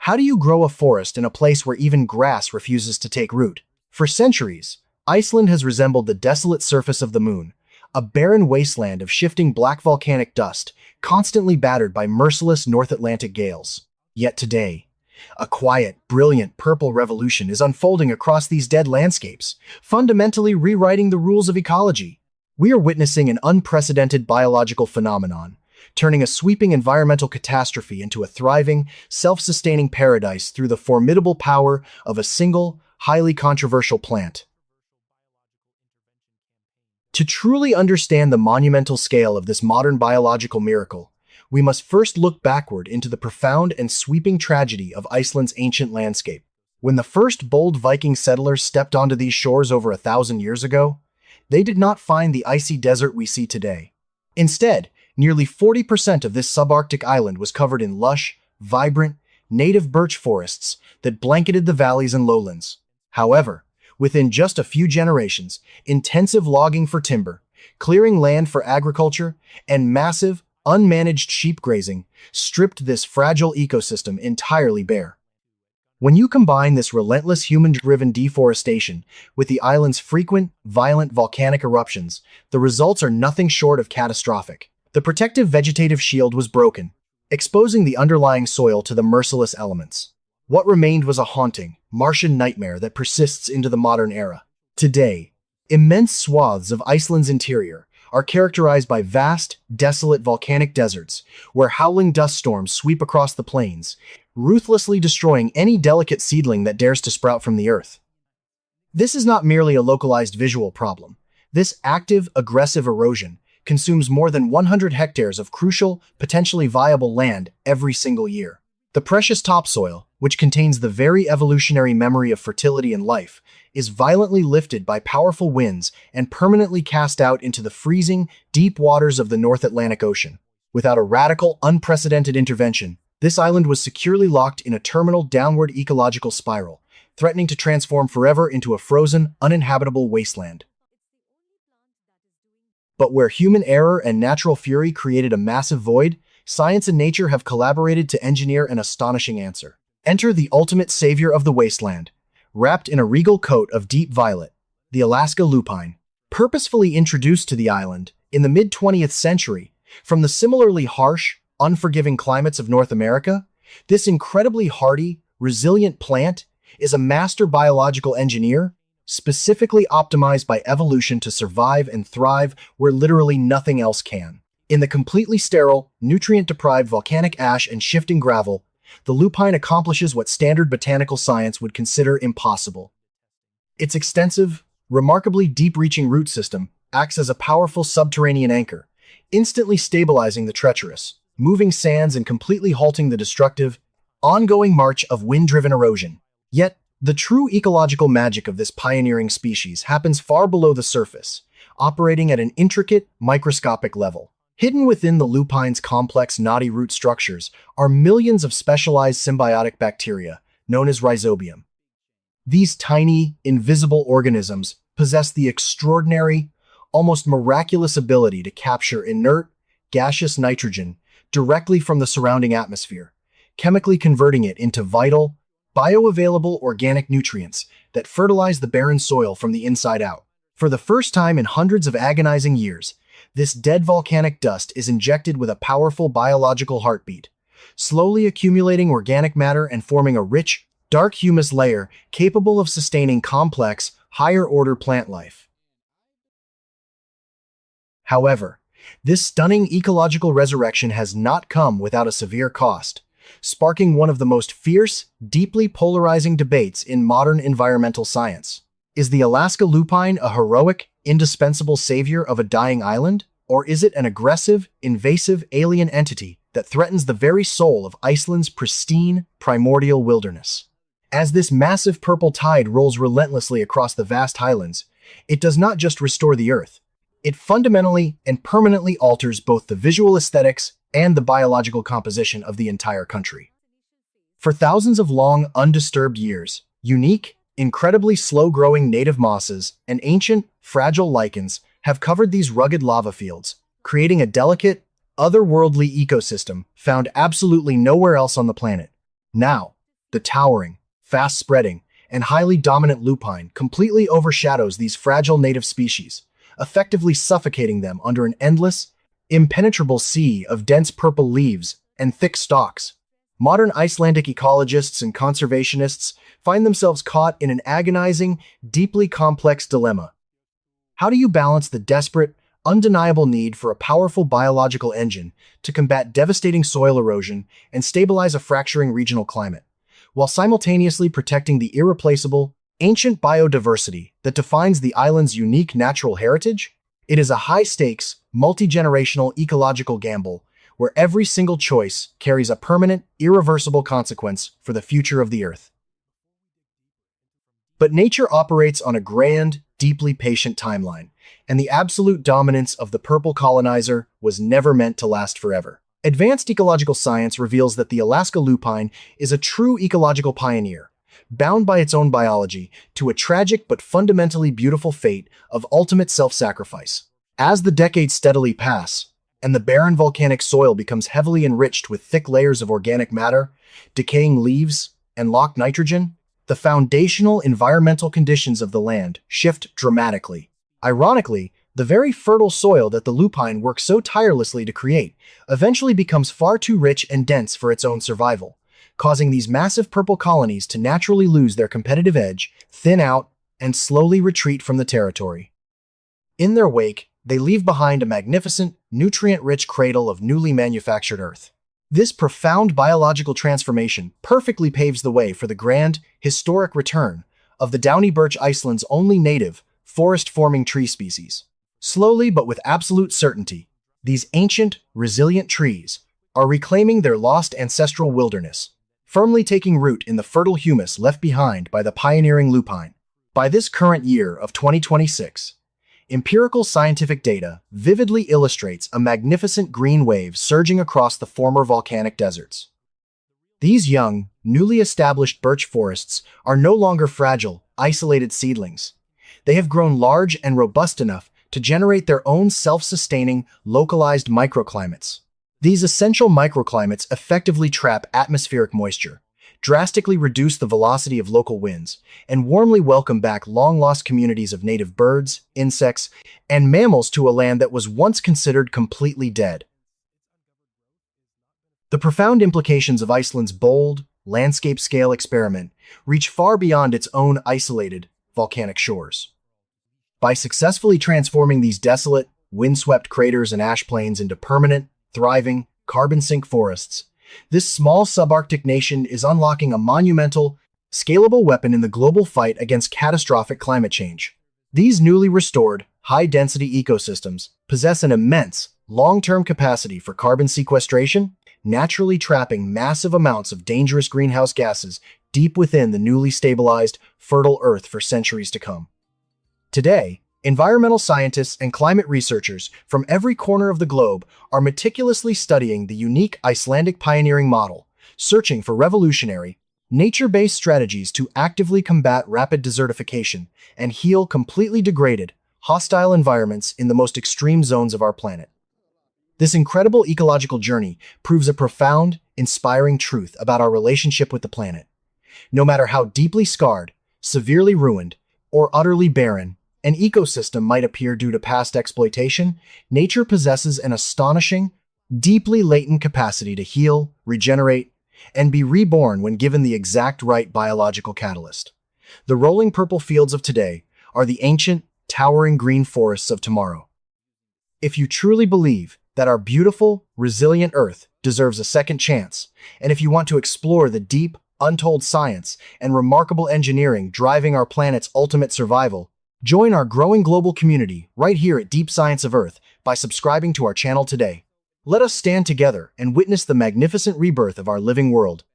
How do you grow a forest in a place where even grass refuses to take root? For centuries, Iceland has resembled the desolate surface of the moon, a barren wasteland of shifting black volcanic dust, constantly battered by merciless North Atlantic gales. Yet today, a quiet, brilliant purple revolution is unfolding across these dead landscapes, fundamentally rewriting the rules of ecology. We are witnessing an unprecedented biological phenomenon, turning a sweeping environmental catastrophe into a thriving, self-sustaining paradise through the formidable power of a single, highly controversial plant. To truly understand the monumental scale of this modern biological miracle, we must first look backward into the profound and sweeping tragedy of Iceland's ancient landscape. When the first bold Viking settlers stepped onto these shores over 1,000 years ago, they did not find the icy desert we see today. Instead, nearly 40% of this subarctic island was covered in lush, vibrant, native birch forests that blanketed the valleys and lowlands. However, within just a few generations, intensive logging for timber, clearing land for agriculture, and massive, unmanaged sheep grazing stripped this fragile ecosystem entirely bare. When you combine this relentless human-driven deforestation with the island's frequent, violent volcanic eruptions, the results are nothing short of catastrophic. The protective vegetative shield was broken, exposing the underlying soil to the merciless elements. What remained was a haunting, Martian nightmare that persists into the modern era. Today, immense swaths of Iceland's interior are characterized by vast, desolate volcanic deserts, where howling dust storms sweep across the plains, ruthlessly destroying any delicate seedling that dares to sprout from the earth. This is not merely a localized visual problem. This active, aggressive erosion consumes more than 100 hectares of crucial, potentially viable land every single year. The precious topsoil, which contains the very evolutionary memory of fertility and life, is violently lifted by powerful winds and permanently cast out into the freezing, deep waters of the North Atlantic Ocean. Without a radical, unprecedented intervention, this island was securely locked in a terminal downward ecological spiral, threatening to transform forever into a frozen, uninhabitable wasteland. But where human error and natural fury created a massive void, science and nature have collaborated to engineer an astonishing answer. Enter the ultimate savior of the wasteland, wrapped in a regal coat of deep violet, the Alaska Lupine. Purposefully introduced to the island in the mid-20th century from the similarly harsh, unforgiving climates of North America, this incredibly hardy, resilient plant is a master biological engineer, specifically optimized by evolution to survive and thrive where literally nothing else can. In the completely sterile, nutrient-deprived volcanic ash and shifting gravel, the lupine accomplishes what standard botanical science would consider impossible. Its extensive, remarkably deep-reaching root system acts as a powerful subterranean anchor, instantly stabilizing the treacherous, moving sands and completely halting the destructive, ongoing march of wind-driven erosion. Yet, the true ecological magic of this pioneering species happens far below the surface, operating at an intricate, microscopic level. Hidden within the lupine's complex knotty root structures are millions of specialized symbiotic bacteria, known as rhizobium. These tiny, invisible organisms possess the extraordinary, almost miraculous ability to capture inert, gaseous nitrogen directly from the surrounding atmosphere, chemically converting it into vital, bioavailable organic nutrients that fertilize the barren soil from the inside out. For the first time in hundreds of agonizing years, this dead volcanic dust is injected with a powerful biological heartbeat, slowly accumulating organic matter and forming a rich, dark humus layer capable of sustaining complex, higher-order plant life. However, this stunning ecological resurrection has not come without a severe cost, sparking one of the most fierce, deeply polarizing debates in modern environmental science. Is the Alaska lupine a heroic, indispensable savior of a dying island? Or is it an aggressive, invasive alien entity that threatens the very soul of Iceland's pristine, primordial wilderness? As this massive purple tide rolls relentlessly across the vast highlands, it does not just restore the Earth. It fundamentally and permanently alters both the visual aesthetics and the biological composition of the entire country. For thousands of long, undisturbed years, unique, incredibly slow-growing native mosses and ancient, fragile lichens have covered these rugged lava fields, creating a delicate, otherworldly ecosystem found absolutely nowhere else on the planet. Now, The towering, fast-spreading, and highly dominant lupine completely overshadows these fragile native species, effectively suffocating them under an endless, impenetrable sea of dense purple leaves and thick stalks. Modern Icelandic ecologists and conservationists find themselves caught in an agonizing, deeply complex dilemma. How do you balance the desperate, undeniable need for a powerful biological engine to combat devastating soil erosion and stabilize a fracturing regional climate, while simultaneously protecting the irreplaceable, ancient biodiversity that defines the island's unique natural heritage? It is a high-stakes, multi-generational ecological gamble where every single choice carries a permanent, irreversible consequence for the future of the Earth. But nature operates on a grand, deeply patient timeline, and the absolute dominance of the purple colonizer was never meant to last forever. Advanced ecological science reveals that the Alaska lupine is a true ecological pioneer, bound by its own biology to a tragic but fundamentally beautiful fate of ultimate self-sacrifice. As the decades steadily pass, and the barren volcanic soil becomes heavily enriched with thick layers of organic matter, decaying leaves, and locked nitrogen, the foundational environmental conditions of the land shift dramatically. Ironically, the very fertile soil that the lupine works so tirelessly to create eventually becomes far too rich and dense for its own survival, causing these massive purple colonies to naturally lose their competitive edge, thin out, and slowly retreat from the territory. In their wake, they leave behind a magnificent, nutrient-rich cradle of newly manufactured earth. This profound biological transformation perfectly paves the way for the grand, historic return of the downy birch, Iceland's only native, forest-forming tree species. Slowly but with absolute certainty, these ancient, resilient trees are reclaiming their lost ancestral wilderness, firmly taking root in the fertile humus left behind by the pioneering lupine. By this current year of 2026, empirical scientific data vividly illustrates a magnificent green wave surging across the former volcanic deserts. These young, newly established birch forests are no longer fragile, isolated seedlings. They have grown large and robust enough to generate their own self-sustaining, localized microclimates. These essential microclimates effectively trap atmospheric moisture, drastically reduce the velocity of local winds, and warmly welcome back long-lost communities of native birds, insects, and mammals to a land that was once considered completely dead. The profound implications of Iceland's bold, landscape-scale experiment reach far beyond its own isolated, volcanic shores. By successfully transforming these desolate, windswept craters and ash plains into permanent, thriving, carbon-sink forests, this small subarctic nation is unlocking a monumental, scalable weapon in the global fight against catastrophic climate change. These newly restored, high-density ecosystems possess an immense, long-term capacity for carbon sequestration, naturally trapping massive amounts of dangerous greenhouse gases deep within the newly stabilized, fertile Earth for centuries to come. Today, environmental scientists and climate researchers from every corner of the globe are meticulously studying the unique Icelandic pioneering model, searching for revolutionary, nature-based strategies to actively combat rapid desertification and heal completely degraded, hostile environments in the most extreme zones of our planet. This incredible ecological journey proves a profound, inspiring truth about our relationship with the planet. No matter how deeply scarred, severely ruined, or utterly barren an ecosystem might appear due to past exploitation, nature possesses an astonishing, deeply latent capacity to heal, regenerate, and be reborn when given the exact right biological catalyst. The rolling purple fields of today are the ancient, towering green forests of tomorrow. If you truly believe that our beautiful, resilient Earth deserves a second chance, and if you want to explore the deep, untold science and remarkable engineering driving our planet's ultimate survival, join our growing global community right here at Deep Science of Earth by subscribing to our channel today. Let us stand together and witness the magnificent rebirth of our living world,